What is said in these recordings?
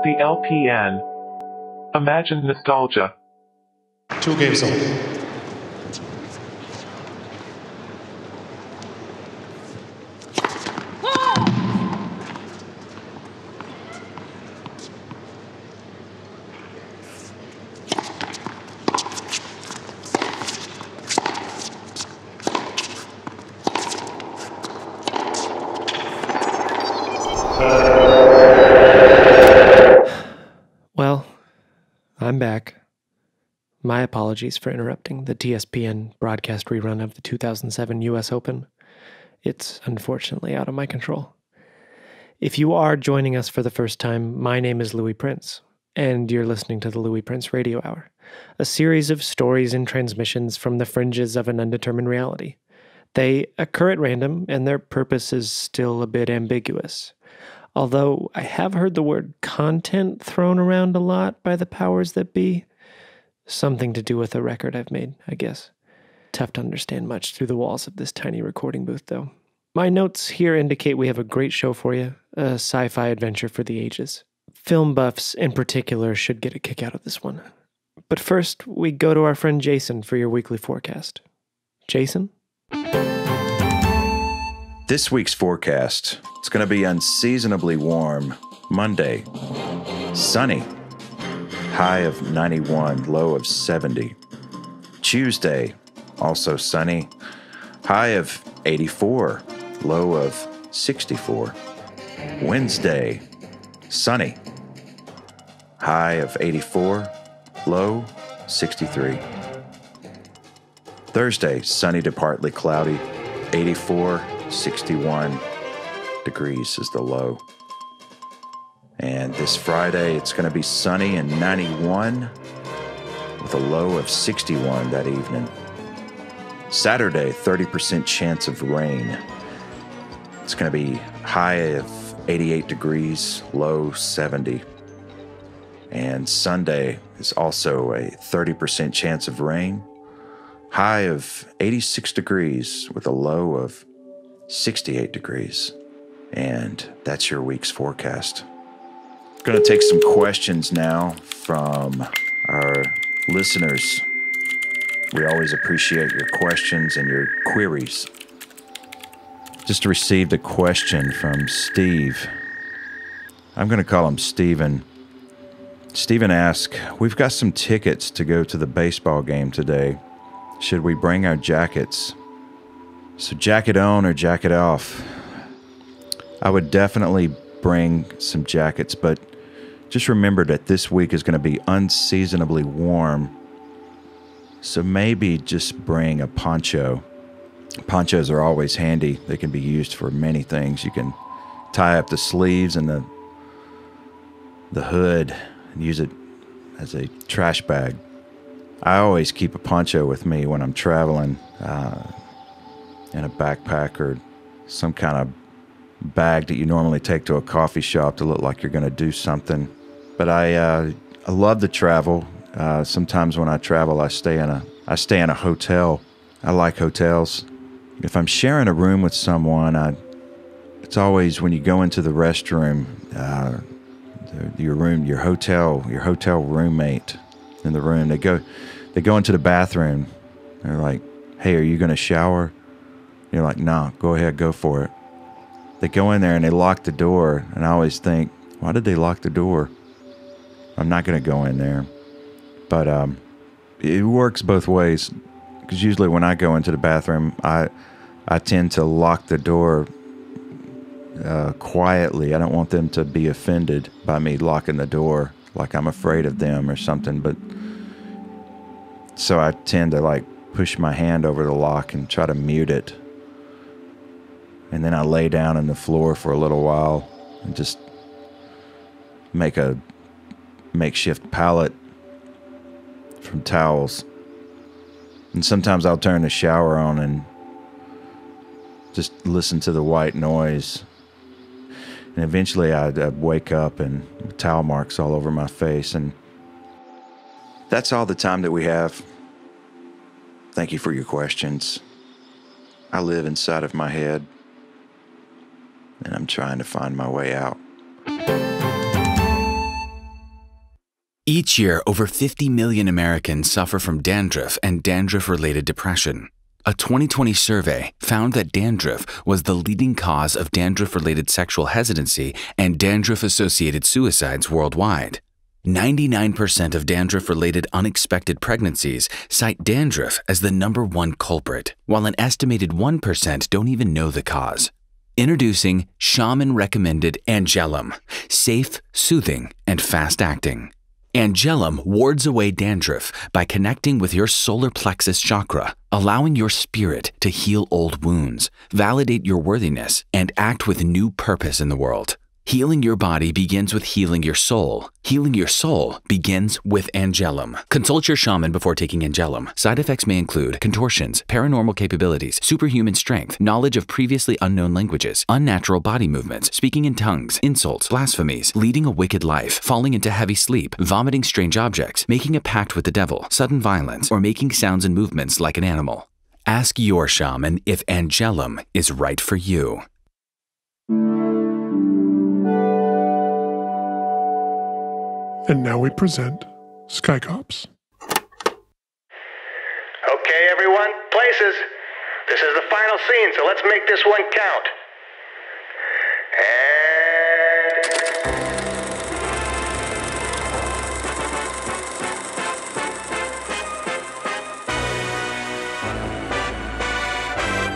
The LPN. Imagine nostalgia. 2 games on. Well, I'm back. My apologies for interrupting the TSPN broadcast rerun of the 2007 US Open. It's unfortunately out of my control. If you are joining us for the first time, my name is Louis Prince, and you're listening to the Louis Prince Radio Hour, a series of stories and transmissions from the fringes of an undetermined reality. They occur at random, and their purpose is still a bit ambiguous. Although I have heard the word content thrown around a lot by the powers that be. Something to do with a record I've made, I guess. Tough to understand much through the walls of this tiny recording booth, though. My notes here indicate we have a great show for you, a sci-fi adventure for the ages. Film buffs, in particular, should get a kick out of this one. But first, we go to our friend Jason for your weekly forecast. Jason? This week's forecast, it's going to be unseasonably warm. Monday, sunny, high of 91, low of 70. Tuesday, also sunny, high of 84, low of 64. Wednesday, sunny, high of 84, low 63. Thursday, sunny to partly cloudy, 84, 61 degrees is the low. And this Friday, it's going to be sunny and 91 with a low of 61 that evening. Saturday, 30% chance of rain. It's going to be high of 88 degrees, low 70. And Sunday is also a 30% chance of rain, high of 86 degrees with a low of 68 degrees. And that's your week's forecast. Going to take some questions now from our listeners. We always appreciate your questions and your queries. Just received a question from Steve. I'm going to call him Steven. Steven asked, we've got some tickets to go to the baseball game today. Should we bring our jackets? So jacket on or jacket off? I would definitely bring some jackets, but just remember that this week is going to be unseasonably warm. So maybe just bring a poncho. Ponchos are always handy. They can be used for many things. You can tie up the sleeves and the hood and use it as a trash bag. I always keep a poncho with me when I'm traveling in a backpack or some kind of bag that you normally take to a coffee shop to look like you're going to do something. But I love to travel. Sometimes when I travel, I stay in a hotel. I like hotels. If I'm sharing a room with someone, it's always when you go into the restroom, your hotel roommate in the room. They go into the bathroom. They're like, "Hey, are you going to shower?" You're like, "No, go ahead, go for it." They go in there and they lock the door, and I always think, why did they lock the door? I'm not going to go in there. But it works both ways, because usually when I go into the bathroom, I tend to lock the door quietly. I don't want them to be offended by me locking the door, like I'm afraid of them or something. But so I tend to like push my hand over the lock and try to mute it. And then I lay down on the floor for a little while and just make a makeshift pallet from towels. And sometimes I'll turn the shower on and just listen to the white noise. And eventually I'd wake up and towel marks all over my face. And that's all the time that we have. Thank you for your questions. I live inside of my head, and I'm trying to find my way out. Each year, over 50 million Americans suffer from dandruff and dandruff-related depression. A 2020 survey found that dandruff was the leading cause of dandruff-related sexual hesitancy and dandruff-associated suicides worldwide. 99% of dandruff-related unexpected pregnancies cite dandruff as the #1 culprit, while an estimated 1% don't even know the cause. Introducing shaman-recommended Angelum, safe, soothing, and fast-acting. Angelum wards away dandruff by connecting with your solar plexus chakra, allowing your spirit to heal old wounds, validate your worthiness, and act with new purpose in the world. Healing your body begins with healing your soul. Healing your soul begins with Angelum. Consult your shaman before taking Angelum. Side effects may include contortions, paranormal capabilities, superhuman strength, knowledge of previously unknown languages, unnatural body movements, speaking in tongues, insults, blasphemies, leading a wicked life, falling into heavy sleep, vomiting strange objects, making a pact with the devil, sudden violence, or making sounds and movements like an animal. Ask your shaman if Angelum is right for you. And now we present Sky Cops. Okay, everyone, places. This is the final scene, so let's make this one count.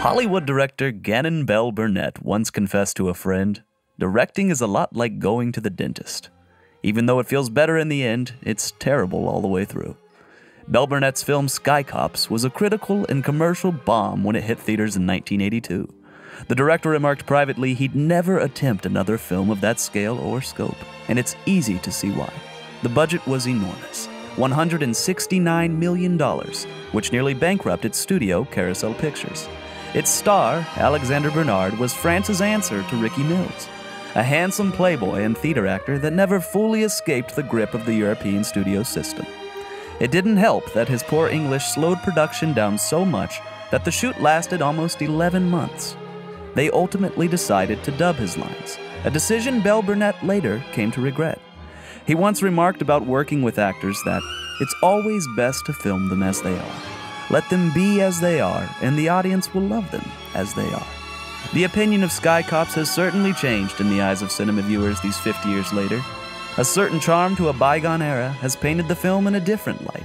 Hollywood director Gannon Belle-Burnett once confessed to a friend, "Directing is a lot like going to the dentist. Even though it feels better in the end, it's terrible all the way through." Belle-Burnett's film Sky Cops was a critical and commercial bomb when it hit theaters in 1982. The director remarked privately he'd never attempt another film of that scale or scope, and it's easy to see why. The budget was enormous, $169 million, which nearly bankrupted studio Carousel Pictures. Its star, Alexander Bernard, was France's answer to Ricky Mills, a handsome playboy and theater actor that never fully escaped the grip of the European studio system. It didn't help that his poor English slowed production down so much that the shoot lasted almost 11 months. They ultimately decided to dub his lines, a decision Belle-Burnett later came to regret. He once remarked about working with actors that it's always best to film them as they are. Let them be as they are, and the audience will love them as they are. The opinion of Sky Cops has certainly changed in the eyes of cinema viewers these 50 years later. A certain charm to a bygone era has painted the film in a different light.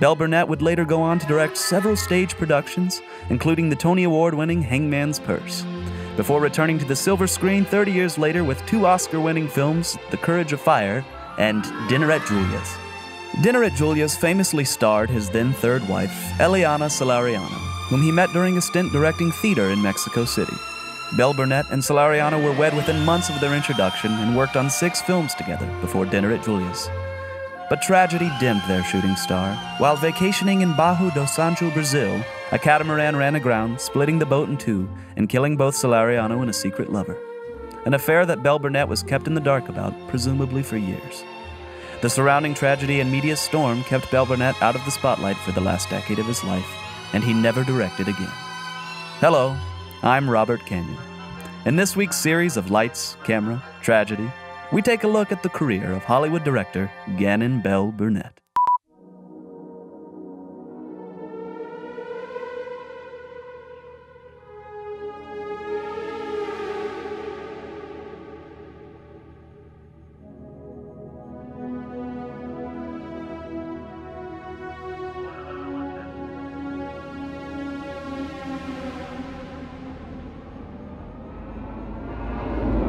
Belle-Burnett would later go on to direct several stage productions, including the Tony Award-winning Hangman's Purse, before returning to the silver screen 30 years later with 2 Oscar-winning films, The Courage of Fire and Dinner at Julia's. Dinner at Julia's famously starred his then third wife, Eliana Salariano, whom he met during a stint directing theater in Mexico City. Belle-Burnett and Salariano were wed within months of their introduction and worked on 6 films together before Dinner at Julia's. But tragedy dimmed their shooting star. While vacationing in Barra do Sancho, Brazil, a catamaran ran aground, splitting the boat in 2 and killing both Salariano and a secret lover. An affair that Belle-Burnett was kept in the dark about, presumably for years. The surrounding tragedy and media storm kept Belle-Burnett out of the spotlight for the last decade of his life, and he never directed again. Hello, I'm Robert Canyon. In this week's series of Lights, Camera, Tragedy, we take a look at the career of Hollywood director Gannon Belle-Burnett.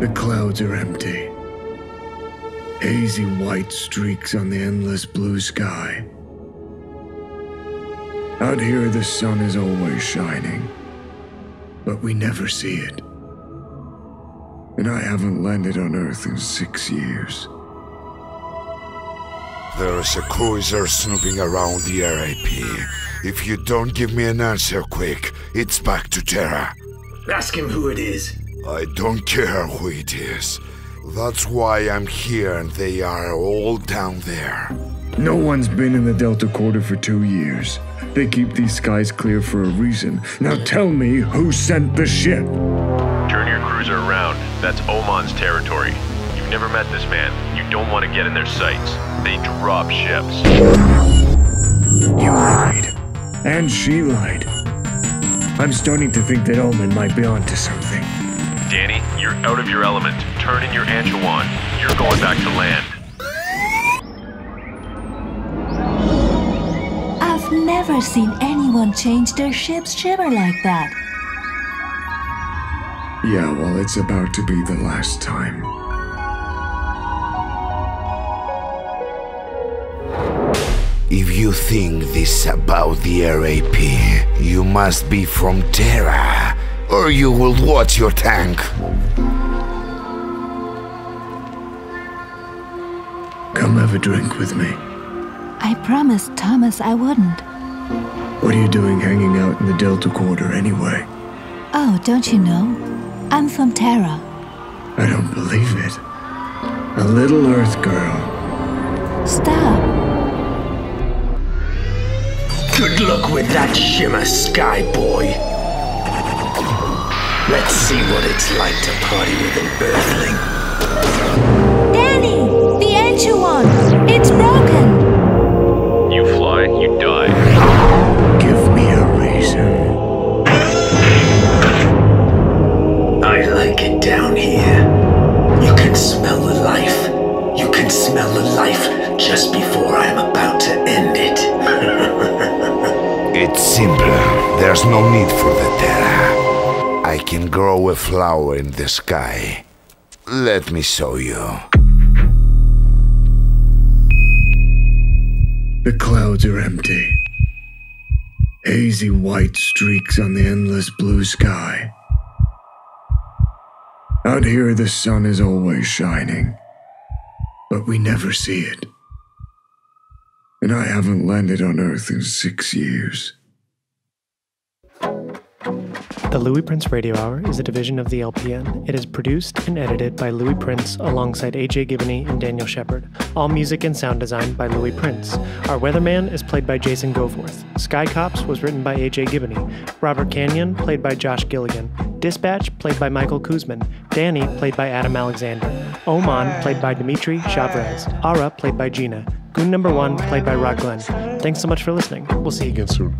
The clouds are empty. Hazy white streaks on the endless blue sky. Out here the sun is always shining, but we never see it. And I haven't landed on Earth in 6 years. There's a cruiser snooping around the RAP. If you don't give me an answer quick, it's back to Terra. Ask him who it is. I don't care who it is. That's why I'm here and they are all down there. No one's been in the Delta Quarter for 2 years. They keep these skies clear for a reason. Now tell me who sent the ship. Turn your cruiser around. That's Oman's territory. You've You've never met this man. You don't want to get in their sights. They drop ships. You lied. And she lied. I'm starting to think that Omen might be onto something. Danny, you're out of your element. Turn in your Angelum. You're going back to land. I've never seen anyone change their ship's shimmer like that. Yeah, well, it's about to be the last time. If you think this about the RAP, you must be from Terra, or you will watch your tank. Come have a drink with me. I promised Thomas I wouldn't. What are you doing hanging out in the Delta Quarter anyway? Oh, don't you know? I'm from Terra. I don't believe it. A little Earth girl. Stop. Good luck with that Shimmer, Sky Boy. Let's see what it's like to party with an Earthling. Danny! The ancient one! It's broken! You fly, you die. Give me a reason. I like it down here. You can smell the life. You can smell the life just before I'm about to end it. It's simple. There's no need for the Terra. I can grow a flower in the sky. Let me show you. The clouds are empty. Hazy white streaks on the endless blue sky. Out here, the sun is always shining, but we never see it. And I haven't landed on Earth in 6 years. The Louis Prince Radio Hour is a division of the LPN. It is produced and edited by Louis Prince alongside AJ Gibney and Daniel Shepard. All music and sound design by Louis Prince. Our weatherman is played by Jason Goforth. Sky Cops was written by AJ Gibney. Robert Canyon played by Josh Gilligan. Dispatch played by Michael Kuzman. Danny played by Adam Alexander. Oman played by Dimitri Chavez. Ara played by Gina. Goon number 1 played by Rod Glenn. Thanks so much for listening. We'll see you again soon.